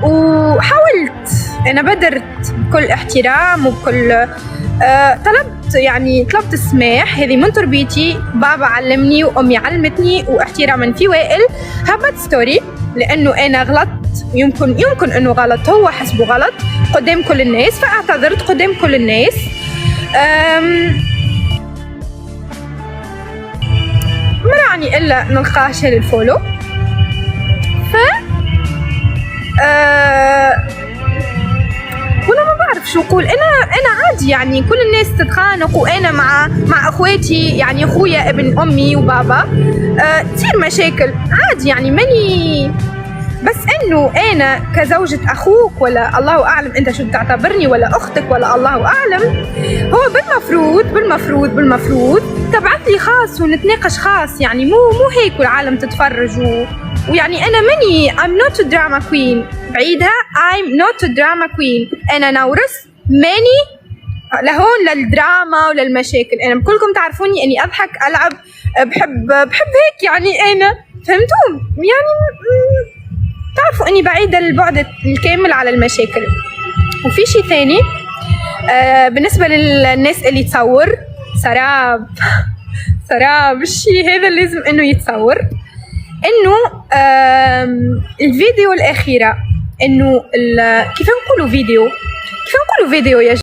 وحاولت أنا بدرت بكل احترام وبكل طلبت السماح. هذه من تربيتي، بابا علمني وأمي علمتني، واحتراما في وائل هبت ستوري لأنه أنا غلطت، يمكن أنه غلط هو حسبه غلط قدام كل الناس، فاعتذرت قدام كل الناس. منعني إلا نلقاه شال الفولو. وانا ما بعرف شو اقول. انا عادي يعني، كل الناس تتخانق، وانا مع اخواتي يعني اخويا ابن امي وبابا تصير مشاكل عادي يعني، ماني بس انه انا كزوجة اخوك ولا الله اعلم انت شو تعتبرني ولا اختك ولا الله اعلم، هو بالمفروض تبعث لي خاص ونتناقش خاص يعني، مو هيك والعالم تتفرج ويعني انا ماني I'm not a drama queen، بعيدها I'm not a drama queen. انا نورس ماني لهون للدراما وللمشاكل. انا كلكم تعرفوني اني اضحك العب بحب هيك يعني، انا فهمتوا يعني، تعرفوا اني بعيدة البعد الكامل على المشاكل. وفي شيء ثاني بالنسبة للناس اللي تصور سراب الشيء هذا لازم انه يتصور، انه الفيديو الاخيرة انه كيف نقولوا فيديو يا